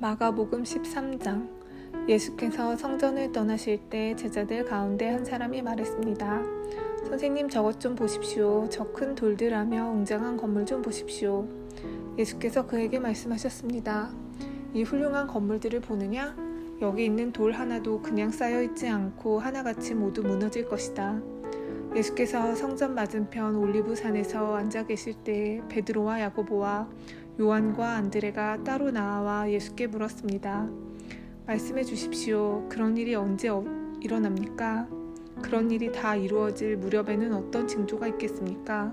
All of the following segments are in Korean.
마가복음 13장. 예수께서 성전을 떠나실 때 제자들 가운데 한 사람이 말했습니다. 선생님, 저것 좀 보십시오. 저 큰 돌들하며 웅장한 건물 좀 보십시오. 예수께서 그에게 말씀하셨습니다. 이 훌륭한 건물들을 보느냐? 여기 있는 돌 하나도 그냥 쌓여있지 않고 하나같이 모두 무너질 것이다. 예수께서 성전 맞은편 올리브산에서 앉아 계실 때 베드로와 야고보와 요한과 안드레가 따로 나와 예수께 물었습니다. 말씀해 주십시오. 그런 일이 언제 일어납니까? 그런 일이 다 이루어질 무렵에는 어떤 징조가 있겠습니까?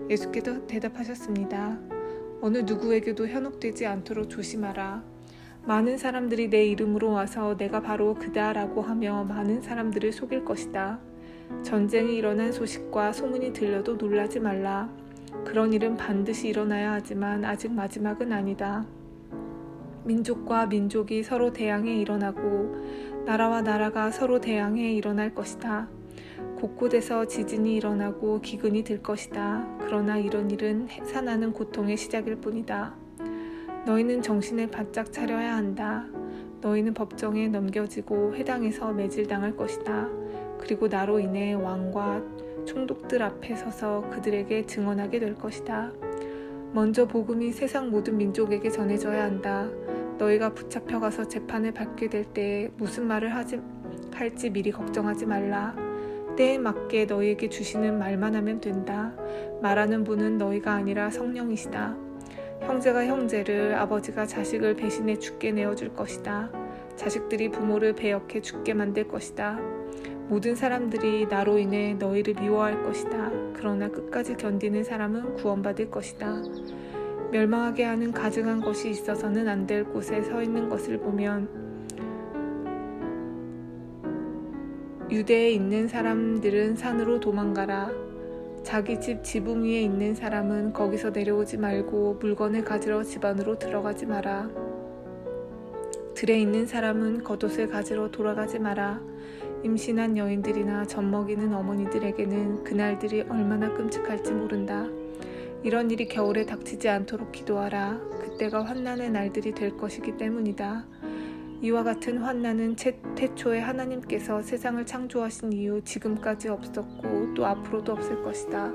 예수께서 대답하셨습니다. 어느 누구에게도 현혹되지 않도록 조심하라. 많은 사람들이 내 이름으로 와서 내가 바로 그다라고 하며 많은 사람들을 속일 것이다. 전쟁이 일어난 소식과 소문이 들려도 놀라지 말라. 그런 일은 반드시 일어나야 하지만 아직 마지막은 아니다. 민족과 민족이 서로 대항해 일어나고 나라와 나라가 서로 대항해 일어날 것이다. 곳곳에서 지진이 일어나고 기근이 들 것이다. 그러나 이런 일은 해산하는 고통의 시작일 뿐이다. 너희는 정신을 바짝 차려야 한다. 너희는 법정에 넘겨지고 회당에서 매질당할 것이다. 그리고 나로 인해 왕과 총독들 앞에 서서 그들에게 증언하게 될 것이다. 먼저 복음이 세상 모든 민족에게 전해져야 한다. 너희가 붙잡혀가서 재판을 받게 될 때에 무슨 말을 할지 미리 걱정하지 말라. 때에 맞게 너희에게 주시는 말만 하면 된다. 말하는 분은 너희가 아니라 성령이시다. 형제가 형제를, 아버지가 자식을 배신해 죽게 내어줄 것이다. 자식들이 부모를 배역해 죽게 만들 것이다. 모든 사람들이 나로 인해 너희를 미워할 것이다. 그러나 끝까지 견디는 사람은 구원받을 것이다. 멸망하게 하는 가증한 것이 있어서는 안 될 곳에 서 있는 것을 보면 유대에 있는 사람들은 산으로 도망가라. 자기 집 지붕 위에 있는 사람은 거기서 내려오지 말고 물건을 가지러 집 안으로 들어가지 마라. 들에 있는 사람은 겉옷을 가지러 돌아가지 마라. 임신한 여인들이나 젖먹이는 어머니들에게는 그날들이 얼마나 끔찍할지 모른다. 이런 일이 겨울에 닥치지 않도록 기도하라. 그때가 환난의 날들이 될 것이기 때문이다. 이와 같은 환난은 태초에 하나님께서 세상을 창조하신 이후 지금까지 없었고 또 앞으로도 없을 것이다.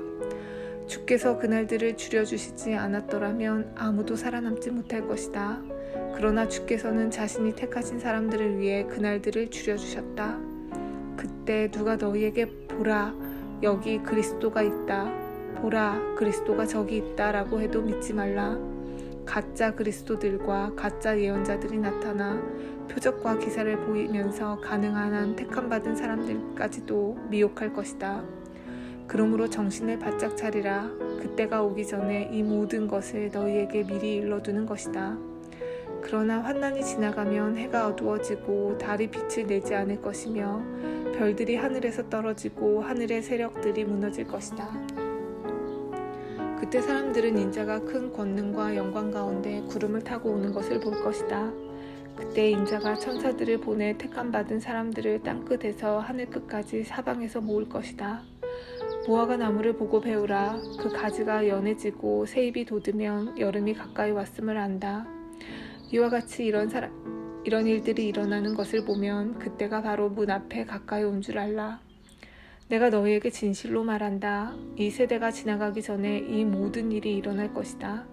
주께서 그날들을 줄여주시지 않았더라면 아무도 살아남지 못할 것이다. 그러나 주께서는 자신이 택하신 사람들을 위해 그날들을 줄여주셨다. 그때 누가 너희에게 보라, 여기 그리스도가 있다. 보라, 그리스도가 저기 있다 라고 해도 믿지 말라. 가짜 그리스도들과 가짜 예언자들이 나타나 표적과 기사를 보이면서 가능한 한 택함받은 사람들까지도 미혹할 것이다. 그러므로 정신을 바짝 차리라. 그때가 오기 전에 이 모든 것을 너희에게 미리 일러두는 것이다. 그러나 환난이 지나가면 해가 어두워지고 달이 빛을 내지 않을 것이며 별들이 하늘에서 떨어지고 하늘의 세력들이 무너질 것이다. 그때 사람들은 인자가 큰 권능과 영광 가운데 구름을 타고 오는 것을 볼 것이다. 그때 인자가 천사들을 보내 택함받은 사람들을 땅끝에서 하늘끝까지 사방에서 모을 것이다. 무화과 나무를 보고 배우라. 그 가지가 연해지고 새잎이 돋으면 여름이 가까이 왔음을 안다. 이와 같이 이런 일들이 일어나는 것을 보면 그때가 바로 문 앞에 가까이 온 줄 알라. 내가 너희에게 진실로 말한다. 이 세대가 지나가기 전에 이 모든 일이 일어날 것이다.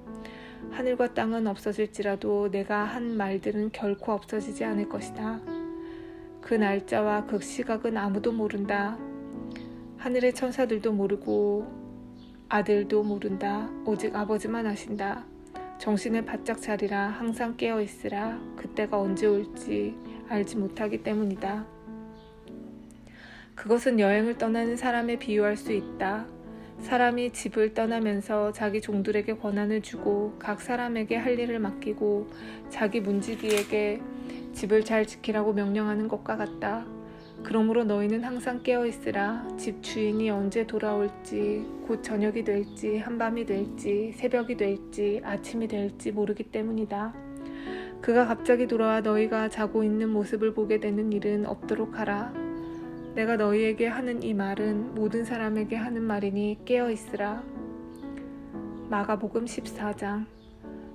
하늘과 땅은 없어질지라도 내가 한 말들은 결코 없어지지 않을 것이다. 그 날짜와 그 시각은 아무도 모른다. 하늘의 천사들도 모르고 아들도 모른다. 오직 아버지만 아신다. 정신을 바짝 차리라. 항상 깨어있으라. 그때가 언제 올지 알지 못하기 때문이다. 그것은 여행을 떠나는 사람에 비유할 수 있다. 사람이 집을 떠나면서 자기 종들에게 권한을 주고 각 사람에게 할 일을 맡기고 자기 문지기에게 집을 잘 지키라고 명령하는 것과 같다. 그러므로 너희는 항상 깨어있으라. 집 주인이 언제 돌아올지, 곧 저녁이 될지, 한밤이 될지, 새벽이 될지, 아침이 될지 모르기 때문이다. 그가 갑자기 돌아와 너희가 자고 있는 모습을 보게 되는 일은 없도록 하라. 내가 너희에게 하는 이 말은 모든 사람에게 하는 말이니 깨어있으라. 마가복음 14장.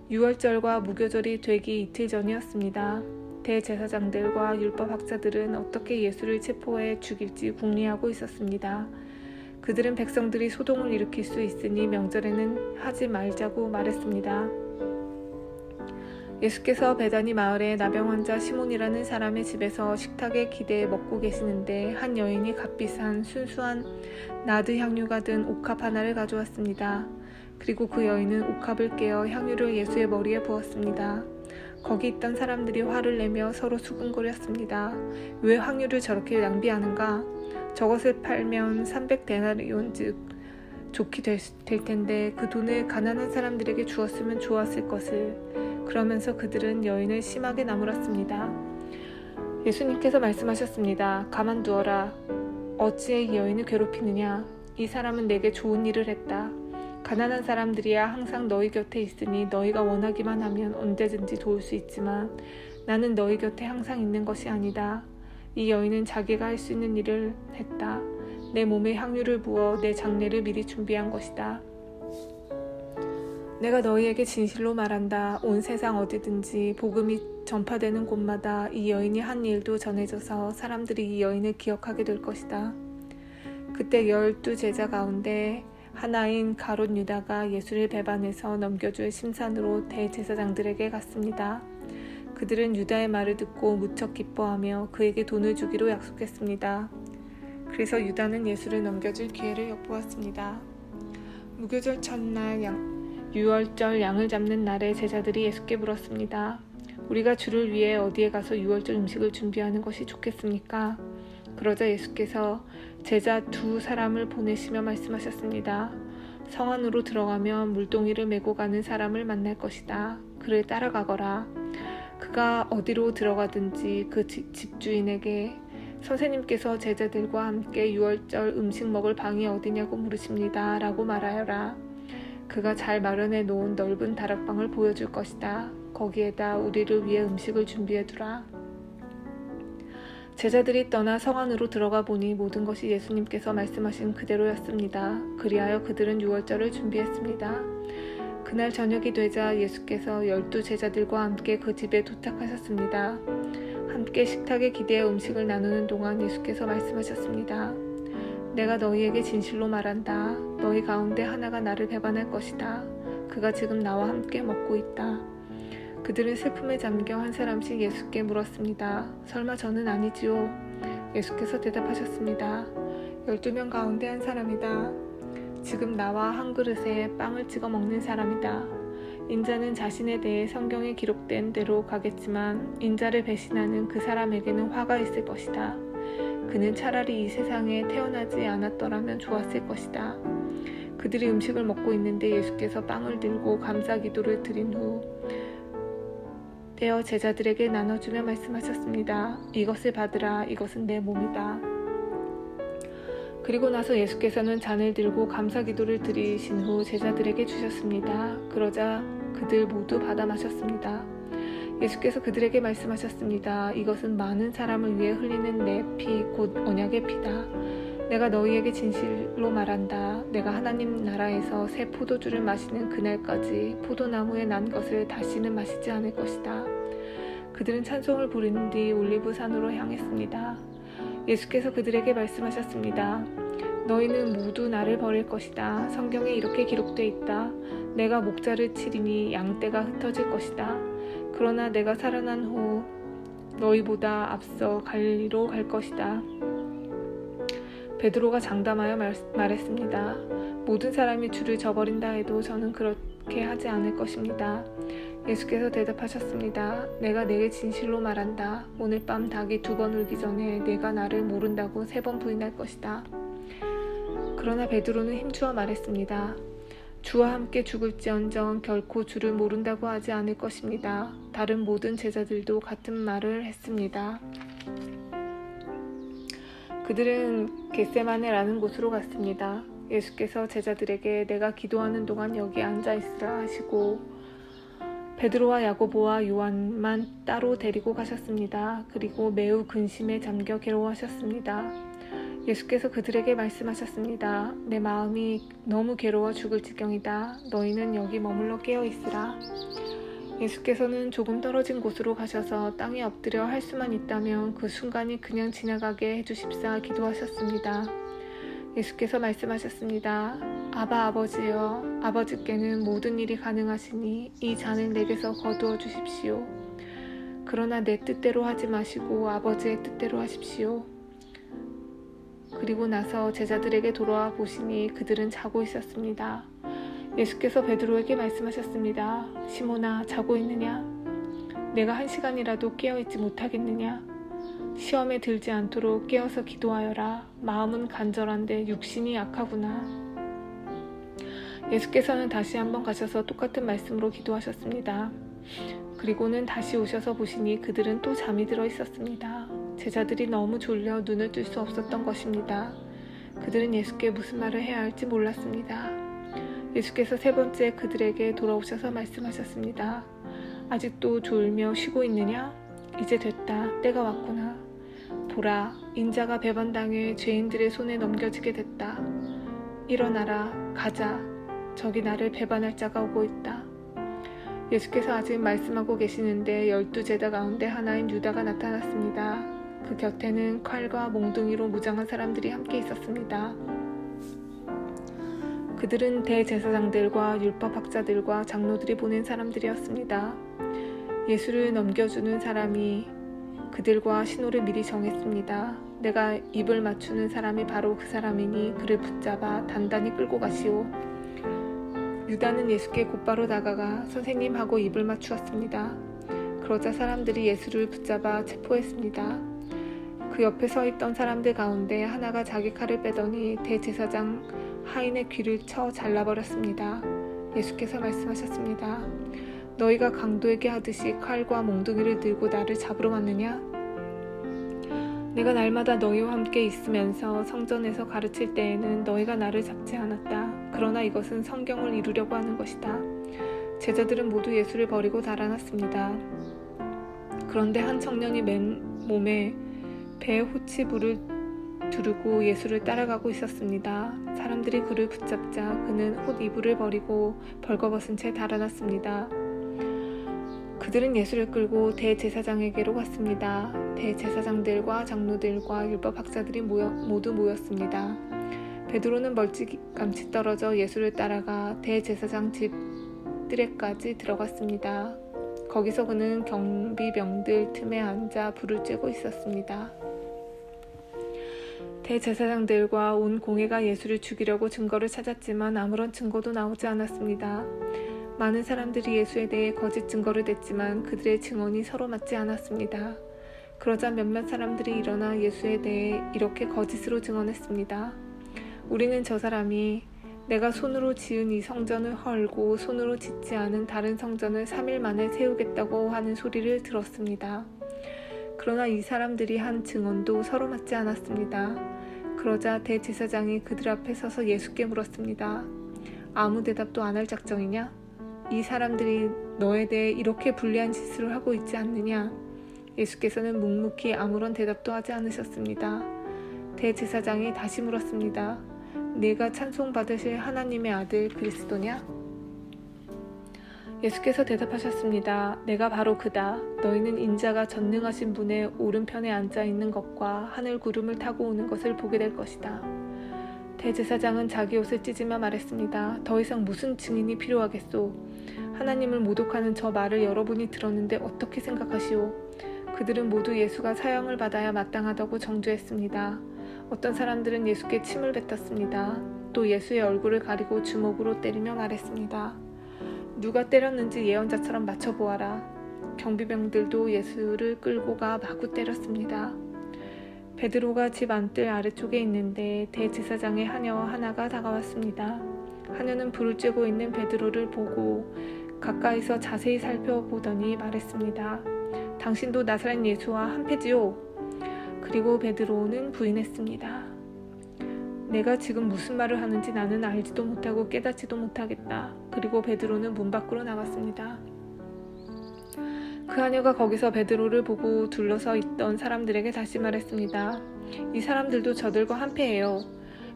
유월절과 무교절이 되기 이틀 전이었습니다. 대제사장들과 율법학자들은 어떻게 예수를 체포해 죽일지 궁리하고 있었습니다. 그들은 백성들이 소동을 일으킬 수 있으니 명절에는 하지 말자고 말했습니다. 예수께서 베다니 마을의 나병 환자 시몬이라는 사람의 집에서 식탁에 기대에 먹고 계시는데 한 여인이 값비싼 순수한 나드 향유가 든 옥합 하나를 가져왔습니다. 그리고 그 여인은 옥합을 깨어 향유를 예수의 머리에 부었습니다. 거기 있던 사람들이 화를 내며 서로 수군거렸습니다. 왜 향유를 저렇게 낭비하는가? 저것을 팔면 300데나리온 즉 좋게 될 텐데 그 돈을 가난한 사람들에게 주었으면 좋았을 것을. 그러면서 그들은 여인을 심하게 나무랐습니다. 예수님께서 말씀하셨습니다. 가만두어라. 어찌해 이 여인을 괴롭히느냐? 이 사람은 내게 좋은 일을 했다. 가난한 사람들이야 항상 너희 곁에 있으니 너희가 원하기만 하면 언제든지 도울 수 있지만 나는 너희 곁에 항상 있는 것이 아니다. 이 여인은 자기가 할 수 있는 일을 했다. 내 몸에 향유를 부어 내 장례를 미리 준비한 것이다. 내가 너희에게 진실로 말한다. 온 세상 어디든지 복음이 전파되는 곳마다 이 여인이 한 일도 전해져서 사람들이 이 여인을 기억하게 될 것이다. 그때 12 제자 가운데 하나인 가롯 유다가 예수를 배반해서 넘겨줄 심산으로 대제사장들에게 갔습니다. 그들은 유다의 말을 듣고 무척 기뻐하며 그에게 돈을 주기로 약속했습니다. 그래서 유다는 예수를 넘겨줄 기회를 엿보았습니다. 무교절 첫날 유월절 양을 잡는 날에 제자들이 예수께 물었습니다. 우리가 주를 위해 어디에 가서 유월절 음식을 준비하는 것이 좋겠습니까? 그러자 예수께서 제자 2 사람을 보내시며 말씀하셨습니다. 성 안으로 들어가면 물동이를 메고 가는 사람을 만날 것이다. 그를 따라가거라. 그가 어디로 들어가든지 그 집주인에게 선생님께서 제자들과 함께 유월절 음식 먹을 방이 어디냐고 물으십니다. 라고 말하여라. 그가 잘 마련해 놓은 넓은 다락방을 보여줄 것이다. 거기에다 우리를 위해 음식을 준비해두라. 제자들이 떠나 성 안으로 들어가 보니 모든 것이 예수님께서 말씀하신 그대로였습니다. 그리하여 그들은 유월절을 준비했습니다. 그날 저녁이 되자 예수께서 12 제자들과 함께 그 집에 도착하셨습니다. 함께 식탁에 기대어 음식을 나누는 동안 예수께서 말씀하셨습니다. 내가 너희에게 진실로 말한다. 너희 가운데 하나가 나를 배반할 것이다. 그가 지금 나와 함께 먹고 있다. 그들은 슬픔에 잠겨 한 사람씩 예수께 물었습니다. 설마 저는 아니지요? 예수께서 대답하셨습니다. 12명 가운데 한 사람이다. 지금 나와 한 그릇에 빵을 찍어 먹는 사람이다. 인자는 자신에 대해 성경에 기록된 대로 가겠지만 인자를 배신하는 그 사람에게는 화가 있을 것이다. 그는 차라리 이 세상에 태어나지 않았더라면 좋았을 것이다. 그들이 음식을 먹고 있는데 예수께서 빵을 들고 감사 기도를 드린 후 떼어 제자들에게 나눠주며 말씀하셨습니다. 이것을 받으라. 이것은 내 몸이다. 그리고 나서 예수께서는 잔을 들고 감사 기도를 드리신 후 제자들에게 주셨습니다. 그러자 그들 모두 받아 마셨습니다. 예수께서 그들에게 말씀하셨습니다. 이것은 많은 사람을 위해 흘리는 내 피, 곧 언약의 피다. 내가 너희에게 진실로 말한다. 내가 하나님 나라에서 새 포도주를 마시는 그날까지 포도나무에 난 것을 다시는 마시지 않을 것이다. 그들은 찬송을 부른 뒤 올리브 산으로 향했습니다. 예수께서 그들에게 말씀하셨습니다. 너희는 모두 나를 버릴 것이다. 성경에 이렇게 기록되어 있다. 내가 목자를 치리니 양떼가 흩어질 것이다. 그러나 내가 살아난 후 너희보다 앞서 갈리로 갈 것이다. 베드로가 장담하여 말했습니다. 모든 사람이 주를 저버린다 해도 저는 그렇게 하지 않을 것입니다. 예수께서 대답하셨습니다. 내가 내게 진실로 말한다. 오늘 밤 닭이 2번 울기 전에 내가 나를 모른다고 3번 부인할 것이다. 그러나 베드로는 힘주어 말했습니다. 주와 함께 죽을지언정 결코 주를 모른다고 하지 않을 것입니다. 다른 모든 제자들도 같은 말을 했습니다. 그들은 겟세마네라는 곳으로 갔습니다. 예수께서 제자들에게 내가 기도하는 동안 여기 앉아 있으라 하시고 베드로와 야고보와 요한만 따로 데리고 가셨습니다. 그리고 매우 근심에 잠겨 괴로워하셨습니다. 예수께서 그들에게 말씀하셨습니다. 내 마음이 너무 괴로워 죽을 지경이다. 너희는 여기 머물러 깨어 있으라. 예수께서는 조금 떨어진 곳으로 가셔서 땅에 엎드려 할 수만 있다면 그 순간이 그냥 지나가게 해주십사 기도하셨습니다. 예수께서 말씀하셨습니다. 아바 아버지여, 아버지께는 모든 일이 가능하시니 이 잔을 내게서 거두어 주십시오. 그러나 내 뜻대로 하지 마시고 아버지의 뜻대로 하십시오. 그리고 나서 제자들에게 돌아와 보시니 그들은 자고 있었습니다. 예수께서 베드로에게 말씀하셨습니다. 시몬아, 자고 있느냐? 내가 1시간이라도 깨어있지 못하겠느냐? 시험에 들지 않도록 깨어서 기도하여라. 마음은 간절한데 육신이 약하구나. 예수께서는 다시 한번 가셔서 똑같은 말씀으로 기도하셨습니다. 그리고는 다시 오셔서 보시니 그들은 또 잠이 들어 있었습니다. 제자들이 너무 졸려 눈을 뜰 수 없었던 것입니다. 그들은 예수께 무슨 말을 해야 할지 몰랐습니다. 예수께서 3번째 그들에게 돌아오셔서 말씀하셨습니다. 아직도 졸며 쉬고 있느냐? 이제 됐다. 때가 왔구나. 보라, 인자가 배반당해 죄인들의 손에 넘겨지게 됐다. 일어나라, 가자. 저기 나를 배반할 자가 오고 있다. 예수께서 아직 말씀하고 계시는데 12제자 가운데 하나인 유다가 나타났습니다. 그 곁에는 칼과 몽둥이로 무장한 사람들이 함께 있었습니다. 그들은 대제사장들과 율법학자들과 장로들이 보낸 사람들이었습니다. 예수를 넘겨주는 사람이 그들과 신호를 미리 정했습니다. 내가 입을 맞추는 사람이 바로 그 사람이니 그를 붙잡아 단단히 끌고 가시오. 유다는 예수께 곧바로 다가가 선생님하고 입을 맞추었습니다. 그러자 사람들이 예수를 붙잡아 체포했습니다. 그 옆에 서 있던 사람들 가운데 하나가 자기 칼을 빼더니 대제사장 하인의 귀를 쳐 잘라버렸습니다. 예수께서 말씀하셨습니다. 너희가 강도에게 하듯이 칼과 몽둥이를 들고 나를 잡으러 왔느냐? 내가 날마다 너희와 함께 있으면서 성전에서 가르칠 때에는 너희가 나를 잡지 않았다. 그러나 이것은 성경을 이루려고 하는 것이다. 제자들은 모두 예수를 버리고 달아났습니다. 그런데 한 청년이 맨몸에 배에 호치부를 두르고 예수를 따라가고 있었습니다. 사람들이 그를 붙잡자 그는 옷 이불을 버리고 벌거벗은 채 달아났습니다. 그들은 예수를 끌고 대제사장에게로 갔습니다. 대제사장들과 장로들과 율법학자들이 모두 모였습니다. 베드로는 멀찌감치 떨어져 예수를 따라가 대제사장 집 뜰에까지 들어갔습니다. 거기서 그는 경비병들 틈에 앉아 불을 쬐고 있었습니다. 대제사장들과 온 공회가 예수를 죽이려고 증거를 찾았지만 아무런 증거도 나오지 않았습니다. 많은 사람들이 예수에 대해 거짓 증거를 댔지만 그들의 증언이 서로 맞지 않았습니다. 그러자 몇몇 사람들이 일어나 예수에 대해 이렇게 거짓으로 증언했습니다. 우리는 저 사람이 내가 손으로 지은 이 성전을 헐고 손으로 짓지 않은 다른 성전을 3일 만에 세우겠다고 하는 소리를 들었습니다. 그러나 이 사람들이 한 증언도 서로 맞지 않았습니다. 그러자 대제사장이 그들 앞에 서서 예수께 물었습니다. 아무 대답도 안 할 작정이냐? 이 사람들이 너에 대해 이렇게 불리한 짓을 하고 있지 않느냐? 예수께서는 묵묵히 아무런 대답도 하지 않으셨습니다. 대제사장이 다시 물었습니다. 네가 찬송받으실 하나님의 아들 그리스도냐? 예수께서 대답하셨습니다. 내가 바로 그다. 너희는 인자가 전능하신 분의 오른편에 앉아 있는 것과 하늘 구름을 타고 오는 것을 보게 될 것이다. 대제사장은 자기 옷을 찢으며 말했습니다. 더 이상 무슨 증인이 필요하겠소? 하나님을 모독하는 저 말을 여러분이 들었는데 어떻게 생각하시오? 그들은 모두 예수가 사형을 받아야 마땅하다고 정죄했습니다. 어떤 사람들은 예수께 침을 뱉었습니다. 또 예수의 얼굴을 가리고 주먹으로 때리며 말했습니다. 누가 때렸는지 예언자처럼 맞춰보아라. 경비병들도 예수를 끌고 가 마구 때렸습니다. 베드로가 집 안뜰 아래쪽에 있는데 대제사장의 하녀 하나가 다가왔습니다. 하녀는 불을 쬐고 있는 베드로를 보고 가까이서 자세히 살펴보더니 말했습니다. 당신도 나사렛 예수와 한패지요? 그리고 베드로는 부인했습니다. 내가 지금 무슨 말을 하는지 나는 알지도 못하고 깨닫지도 못하겠다. 그리고 베드로는 문 밖으로 나갔습니다. 그 하녀가 거기서 베드로를 보고 둘러서 있던 사람들에게 다시 말했습니다. 이 사람들도 저들과 한패예요.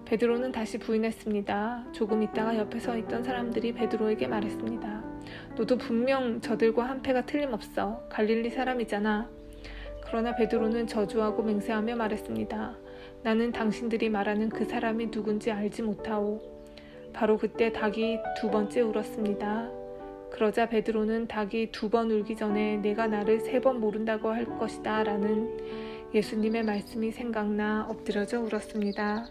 베드로는 다시 부인했습니다. 조금 있다가 옆에 서 있던 사람들이 베드로에게 말했습니다. 너도 분명 저들과 한패가 틀림없어. 갈릴리 사람이잖아. 그러나 베드로는 저주하고 맹세하며 말했습니다. 나는 당신들이 말하는 그 사람이 누군지 알지 못하오. 바로 그때 닭이 2번째 울었습니다. 그러자 베드로는 닭이 2번 울기 전에 내가 나를 3번 모른다고 할 것이다 라는 예수님의 말씀이 생각나 엎드려져 울었습니다.